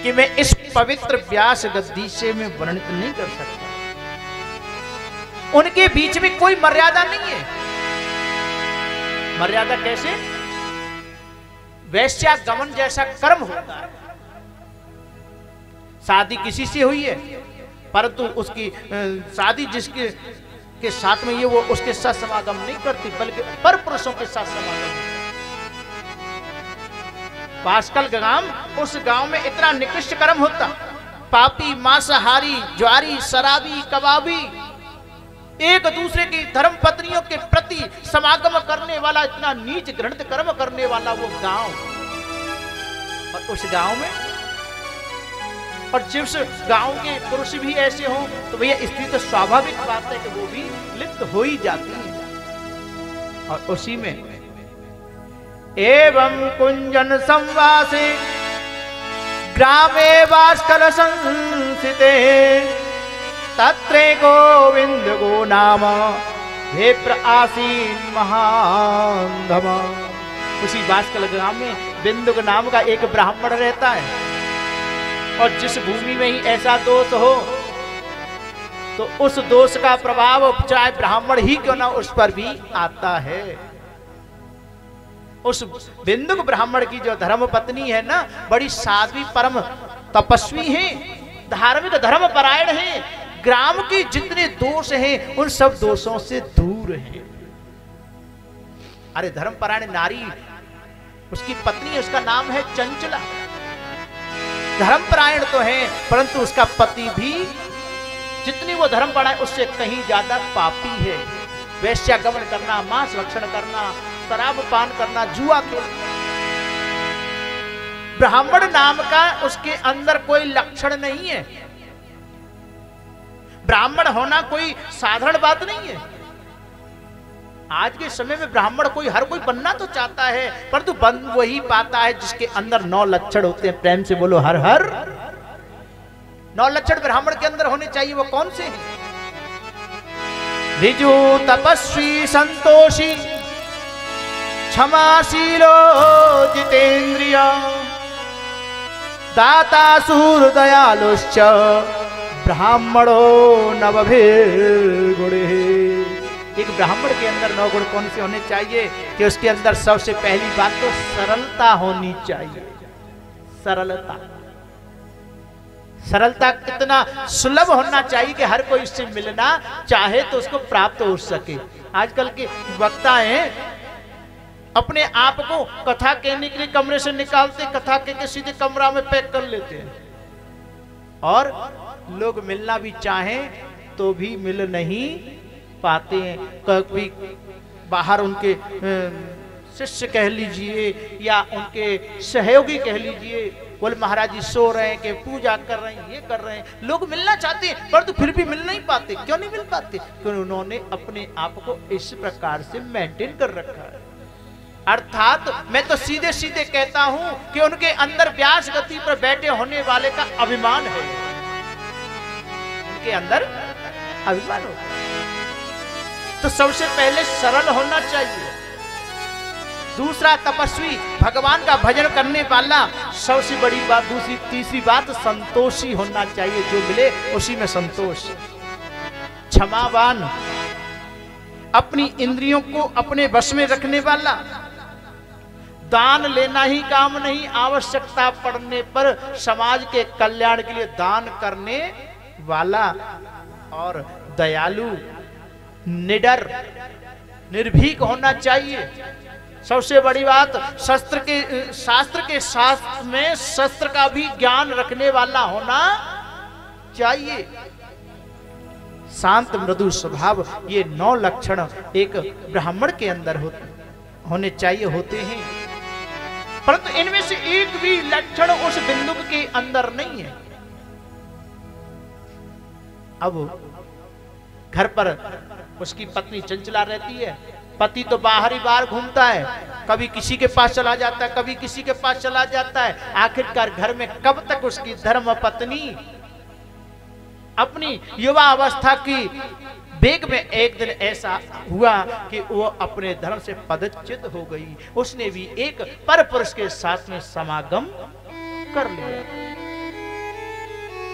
कि मैं इस पवित्र व्यास गद्दी से मैं वर्णित नहीं कर सकता। उनके बीच में कोई मर्यादा नहीं है। मर्यादा कैसे? वैश्यागमन जैसा कर्म होता है। शादी किसी से हुई है, परंतु उसकी शादी जिसके के साथ में ये वो उसके साथ समागम नहीं करती, बल्कि पर पुरुषों के साथ समागम होता। पास्कल गांव, उस गांव में इतना निकृष्ट कर्म होता। पापी, मांसाहारी, ज्वारी, शराबी, कबाबी, एक दूसरे की धर्म पत्नियों के प्रति समागम करने वाला, इतना नीच घृणित कर्म करने वाला वो गांव। और उस गांव में, और जिस गांव के पुरुष भी ऐसे हों तो भैया स्त्री तो स्वाभाविक बात है कि वो भी लिप्त हो ही जाती है। और उसी में एवं कुंजन संवासे ग्रामे वास्कल संसिते तत्रे गोविंद गो नाम विप्र आसीन महांधम। उसी वास्कल ग्राम में बिंदुक नाम का एक ब्राह्मण रहता है। और जिस भूमि में ही ऐसा दोष हो तो उस दोष का प्रभाव चाहे ब्राह्मण ही क्यों ना उस पर भी आता है। उस बिंदुक ब्राह्मण की जो धर्म पत्नी है ना, बड़ी साध्वी, परम तपस्वी है, धार्मिक धर्म परायण है, ग्राम के जितने दोष हैं उन सब दोषों से दूर है। अरे धर्मपरायण नारी, उसकी पत्नी, उसका नाम है चंचला। धर्मपरायण तो है, परंतु उसका पति भी जितनी वो धर्मपरायण उससे कहीं ज्यादा पापी है। वैश्यागमन करना, मांस भक्षण करना, शराब पान करना, जुआ खेलना। ब्राह्मण नाम का उसके अंदर कोई लक्षण नहीं है। ब्राह्मण होना कोई साधारण बात नहीं है। आज के समय में ब्राह्मण हर कोई बनना तो चाहता है, परंतु बन वही पाता है जिसके अंदर 9 लक्षण होते हैं। प्रेम से बोलो हर हर। 9 लक्षण ब्राह्मण के अंदर होने चाहिए। वो कौन से हैं? ऋजु, तपस्वी, संतोषी, क्षमाशीलो, जितेंद्रिय, दाता, सूर, दयालुश्च, ब्राह्मणो नवभिर्गुणे। एक ब्राह्मण के अंदर 9 गुण कौन से होने चाहिए? कि उसके अंदर सबसे पहली बात तो सरलता होनी चाहिए। सरलता, सरलता कितना सुलभ होना चाहिए कि हर कोई इससे मिलना चाहे तो उसको प्राप्त हो सके। आजकल के वक्ता हैं, अपने आप को कथा कहने के लिए कमरे से निकालते, कथा के सीधे कमरा में पैक कर लेते हैं। और लोग मिलना भी चाहें तो भी मिल नहीं पाते हैं। कभी बाहर उनके शिष्य कह लीजिए या उनके सहयोगी कह लीजिए, बोले महाराज जी सो रहे हैं कि पूजा कर रहे हैं, ये कर रहे हैं। लोग मिलना चाहते हैं परंतु फिर भी मिल नहीं पाते। क्यों नहीं मिल पाते? क्योंकि उन्होंने अपने आप को इस प्रकार से मेंटेन कर रखा है। अर्थात मैं तो सीधे सीधे कहता हूं कि उनके अंदर व्यास गति पर बैठे होने वाले का अभिमान है। उनके अंदर अभिमान होता है। तो सबसे पहले सरल होना चाहिए। दूसरा तपस्वी, भगवान का भजन करने वाला, सबसे बड़ी बात। दूसरी तीसरी बात संतोषी होना चाहिए, जो मिले उसी में संतोष। क्षमावान, अपनी इंद्रियों को अपने वश में रखने वाला। दान लेना ही काम नहीं, आवश्यकता पड़ने पर समाज के कल्याण के लिए दान करने वाला। और दयालु, निडर, निर्भीक होना चाहिए। सबसे बड़ी बात, शास्त्र के साथ में शस्त्र का भी ज्ञान रखने वाला होना चाहिए। शांत, मृदु स्वभाव, ये 9 लक्षण एक ब्राह्मण के अंदर होने चाहिए, होते हैं। परंतु इनमें से एक भी लक्षण उस बिंदु के अंदर नहीं है। अब घर पर उसकी पत्नी चंचला रहती है, पति तो बाहर ही बाहर घूमता है, कभी किसी के पास चला जाता है, कभी किसी के पास चला जाता है। आखिरकार घर में कब तक उसकी धर्म पत्नी अपनी युवा अवस्था की वेग में एक दिन ऐसा हुआ कि वो अपने धर्म से पदच्युत हो गई। उसने भी एक पर पुरुष के साथ में समागम कर लिया।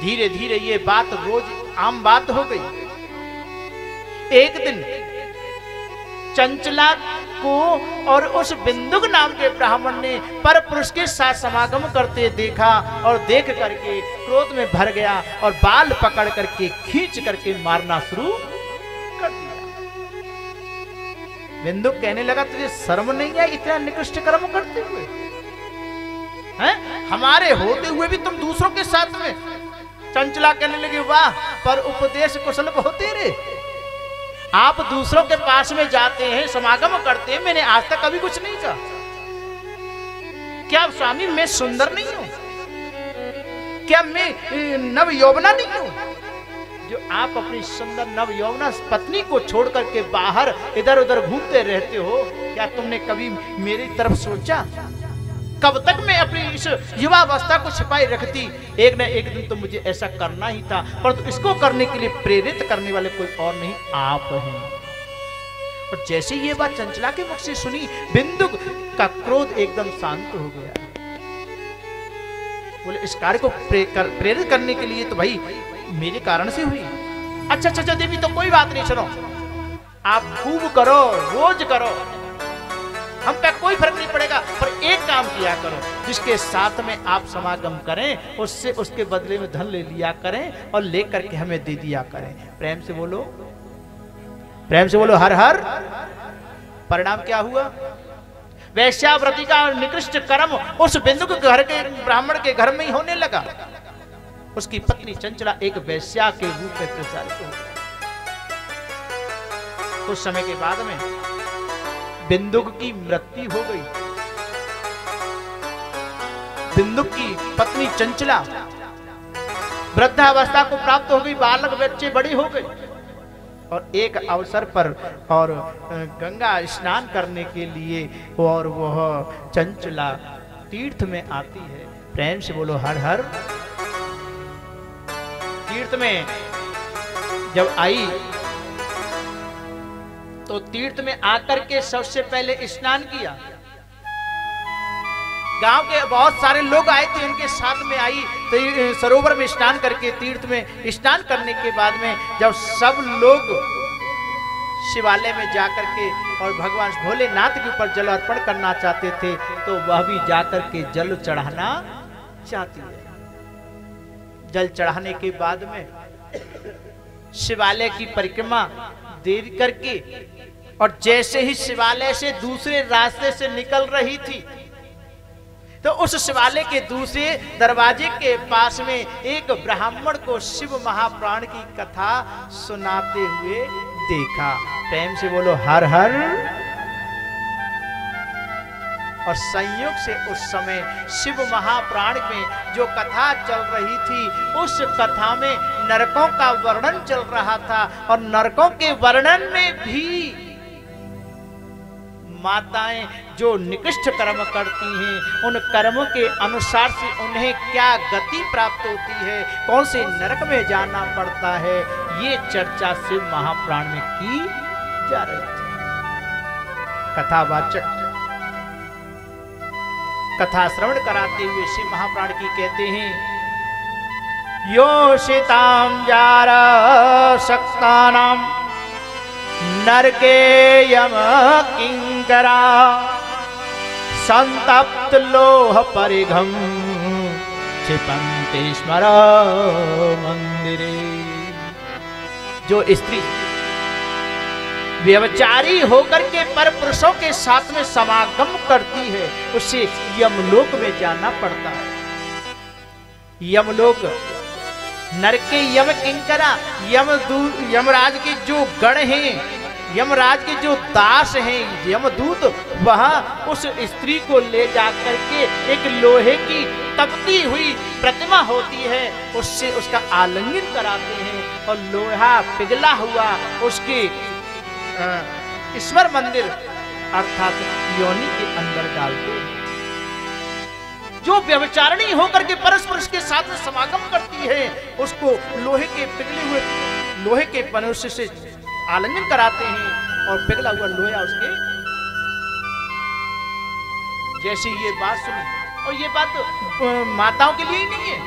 धीरे धीरे ये बात रोज आम बात हो गई। एक दिन चंचला को और उस बिंदुक नाम के ब्राह्मण ने पर पुरुष के साथ समागम करते देखा और देख करके क्रोध में भर गया और बाल पकड़ करके खींच करके मारना शुरू कर दिया। बिंदुक कहने लगा तुझे शर्म नहीं है इतना निकृष्ट कर्म करते हुए? हैं? हमारे होते हुए भी तुम दूसरों के साथ में। चंचला कहने लगी वाह, पर उपदेश कुशल होते रे। आप दूसरों के पास में जाते हैं, समागम करते हैं, मैंने आज तक कभी कुछ नहीं कहा। क्या स्वामी मैं सुंदर नहीं हूं? क्या मैं नव यौवना नहीं हूं? जो आप अपनी सुंदर नव यौवना पत्नी को छोड़ करके बाहर इधर उधर घूमते रहते हो, क्या तुमने कभी मेरी तरफ सोचा? कब तक मैं अपनी इस युवावस्था को छिपाई रखती? एक न एक दिन तो मुझे ऐसा करना ही था, परंतु इसको करने के लिए प्रेरित करने वाले कोई और नहीं, आप हैं। और जैसे ये बात चंचला के मुख से सुनी, बिंदुक का क्रोध एकदम शांत हो गया। बोले इस कार्य को प्रेरित करने के लिए तो भाई मेरे कारण से हुई। अच्छा देवी तो कोई बात नहीं, सुनो आप खूब करो, रोज करो, हम पे कोई फर्क नहीं पड़ेगा, पर एक काम किया करो, जिसके साथ में आप समागम करें उससे उसके बदले में धन ले लिया करें और लेकर के हमें दे दिया करें। प्रेम से बोलो, प्रेम से बोलो हर हर। परिणाम क्या हुआ? वैश्यावृत्ति का निकृष्ट कर्म उस बिंदुक घर के ब्राह्मण के घर में ही होने लगा। उसकी पत्नी चंचला एक वैश्या के रूप में प्रचारित हो गई। कुछ समय के बाद में बिंदुक की मृत्यु हो गई। बिंदुक की पत्नी चंचला वृद्धावस्था को प्राप्त हो गई, बालक बच्चे बड़ी हो गई। और एक अवसर पर और गंगा स्नान करने के लिए और वह चंचला तीर्थ में आती है। प्रेम से बोलो हर हर। तीर्थ में जब आई तो तीर्थ में आकर के सबसे पहले स्नान किया। गांव के बहुत सारे लोग आए थे, उनके साथ में आई तो सरोवर में स्नान करके तीर्थ में स्नान करने के बाद में जब सब लोग शिवालय में जाकर के और भगवान भोलेनाथ के ऊपर जल अर्पण करना चाहते थे, तो वह भी जाकर के जल चढ़ाना चाहती है। जल चढ़ाने के बाद में शिवालय की परिक्रमा देर करके और जैसे ही शिवालय से दूसरे रास्ते से निकल रही थी तो उस शिवालय के दूसरे दरवाजे के पास में एक ब्राह्मण को शिव महाप्राण की कथा सुनाते हुए देखा। प्रेम से बोलो हर हर। और संयोग से उस समय शिव महाप्राण में जो कथा चल रही थी, उस कथा में नरकों का वर्णन चल रहा था और नरकों के वर्णन में भी माताएं जो निकृष्ट कर्म करती हैं, उन कर्मों के अनुसार से उन्हें क्या गति प्राप्त होती है, कौन से नरक में जाना पड़ता है, ये चर्चा शिव महाप्राण में की जा रही थी। कथावाचक कथा श्रवण कराते हुए शिव महाप्राण की कहते हैं, योषिताम जार सक्तानाम नरके यम किंकरा संतप्त लोह परिघम क्षिपन्ति स्मर मंदिरे। जो स्त्री व्यभिचारी होकर के पर पुरुषों के साथ में समागम करती है, उसे यमलोक में जाना पड़ता है। यमलोक नरक के यम किंकरा, यमराज के जो गण हैं, यमराज के जो दास हैं, यमदूत, वह उस स्त्री को ले जाकर के एक लोहे की तपती हुई प्रतिमा होती है, उससे उसका आलिंगन कराते हैं और लोहा पिघला हुआ उसके ईश्वर मंदिर अर्थात योनि के अंदर डालते हैं। जो व्यभिचारिणी होकर के परस्पर के साथ में समागम करती है, उसको लोहे के पिघले हुए लोहे के मनुष्य से आलिंगन कराते हैं और पिघला हुआ लोहा उसके। जैसे ये बात सुनी, और ये बात माताओं के लिए ही नहीं है,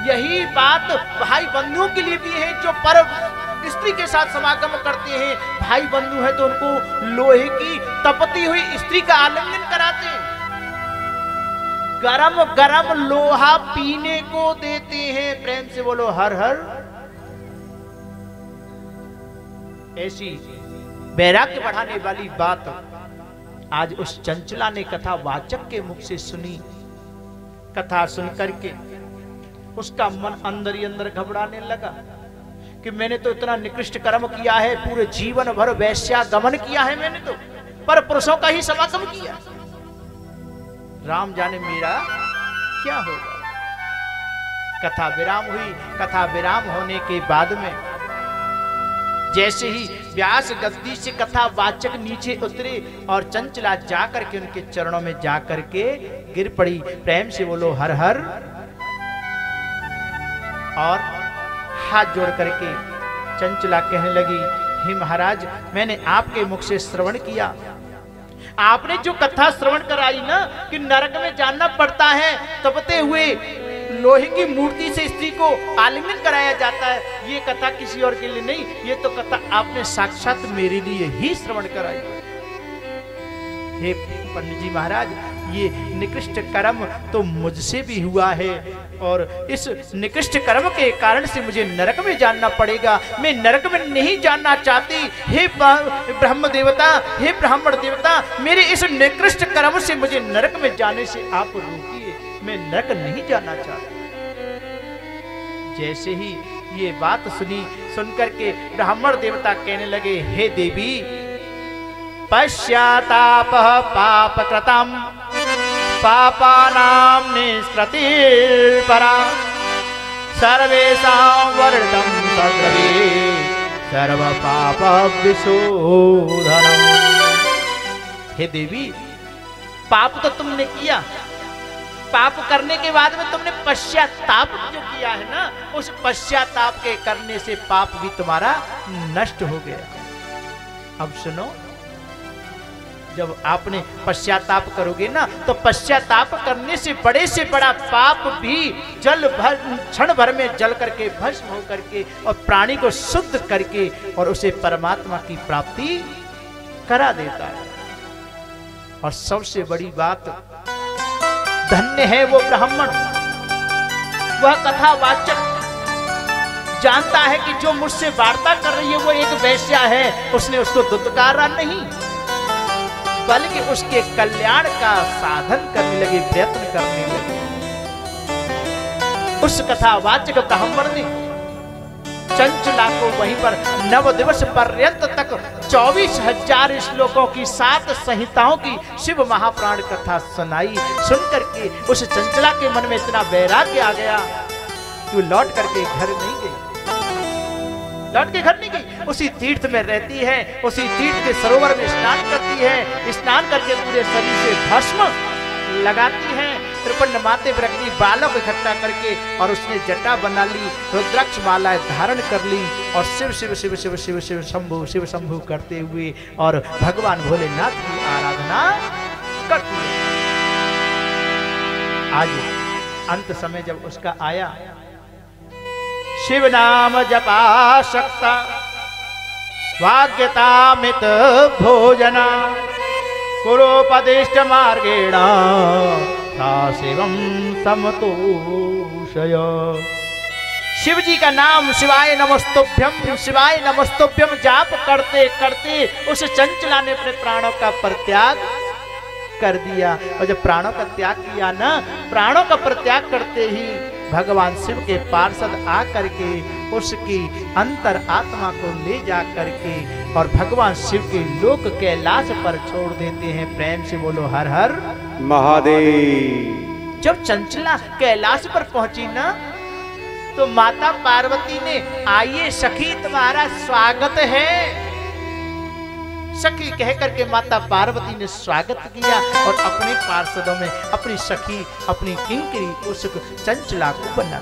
यही बात भाई बंधुओं के लिए भी है जो पर स्त्री के साथ समागम करते हैं। भाई बंधु है तो उनको लोहे की तपती हुई स्त्री का आलिंगन कराते हैं, गरम गरम लोहा पीने को देते हैं। प्रेम से बोलो हर हर। ऐसी वैराग्य बढ़ाने वाली बात आज उस चंचला ने कथा वाचक के मुख से सुनी। कथा सुनकर के उसका मन अंदर ही अंदर घबराने लगा कि मैंने तो इतना निकृष्ट कर्म किया है, पूरे जीवन भर वैश्यागमन किया है मैंने तो, पर पुरुषों का ही समागम किया। राम जाने मेरा क्या होगा। कथा विराम हुई। कथा विराम होने के बाद में जैसे ही व्यास गद्दी से कथा वाचक नीचे उतरे और चंचला जाकर के उनके चरणों में जाकर के गिर पड़ी। प्रेम से बोलो हर हर। और हाथ जोड़ करके चंचला कहने लगी, हे महाराज, मैंने आपके मुख से श्रवण किया, आपने जो कथा श्रवण कराई ना कि नरक में जानना पड़ता है, तपते हुए लोहे की मूर्ति से स्त्री को आलिंगन कराया जाता है, ये कथा किसी और के लिए नहीं, ये तो कथा आपने साक्षात मेरे लिए ही श्रवण कराई। हे पंडित जी महाराज, ये निकृष्ट कर्म तो मुझसे भी हुआ है और इस निकृष्ट कर्म के कारण से मुझे नरक में जानना पड़ेगा। मैं नरक में नहीं जानना चाहती। हे ब्रह्म देवता, हे ब्राह्मण देवता, मेरे इस निकृष्ट कर्म से मुझे नरक में जाने से आप रोकिए, मैं नरक नहीं जाना चाहती। जैसे ही ये बात सुनकर के ब्राह्मण देवता कहने लगे, हे देवी, पश्चाताप पाप कृतम पापानां निष्कृतिर्परा सर्वेषां वर्णं सर्वे सर्व पाप विशोधनम्। हे देवी, पाप तो तुमने किया, पाप करने के बाद में तुमने पश्चाताप जो किया है ना, उस पश्चाताप के करने से पाप भी तुम्हारा नष्ट हो गया। अब सुनो, जब आपने पश्चाताप करोगे ना, तो पश्चाताप करने से बड़ा पाप भी क्षण भर में जल करके भस्म हो करके और प्राणी को शुद्ध करके और उसे परमात्मा की प्राप्ति करा देता है। और सबसे बड़ी बात, धन्य है वो ब्राह्मण, वह कथा वाचक जानता है कि जो मुझसे वार्ता कर रही है वो एक वैश्या है। उसने उसको दुत्कारा नहीं, बल्कि उसके कल्याण का साधन करने लगे, प्रयत्न करने लगे। उस कथावाचक ब्राह्मण ने चंचला को वहीं पर 9 दिवस पर्यंत तक 24,000 श्लोकों की 7 संहिताओं की शिव महाप्राण कथा सुनाई। सुनकर के उस चंचला के मन में इतना वैराग्य आ गया कि लौट करके घर नहीं गई, लौट के घर नहीं गई, उसी तीर्थ में रहती है, उसी तीर्थ के सरोवर में स्नान करती है, स्नान करके पूरे शरीर से भस्म लगाती है, त्रिपंड माते रखती, बालों को इकट्ठा करके और उसने जटा बना ली, रुद्राक्ष मालाएं धारण कर ली और शिव शिव शिव शिव शिव शिव शिव शंभु करते हुए और भगवान भोलेनाथ की आराधना करती है। आज अंत समय जब उसका आया, शिव नाम जपा शक्ता वाग्यतामित भोजना कुरोपदिष्ट मार्गेण सा शिवम समतोषय। शिव जी का नाम शिवाय नमस्तुभ्यम जाप करते करते उस चंचला ने अपने प्राणों का परित्याग कर दिया। और जब प्राणों का त्याग किया ना, प्राणों का परित्याग करते ही भगवान शिव के पार्षद आकर के उसकी अंतर आत्मा को ले जा करके और भगवान शिव के लोक कैलाश पर छोड़ देते हैं। प्रेम से बोलो हर हर महादेव। जब चंचला कैलाश पर पहुंची ना, तो माता पार्वती ने, आइए सखी तुम्हारा स्वागत है, सखी कह करके माता पार्वती ने स्वागत किया और अपने पार्षदों में अपनी सखी, अपनी किंकरी उस चंचला को बना।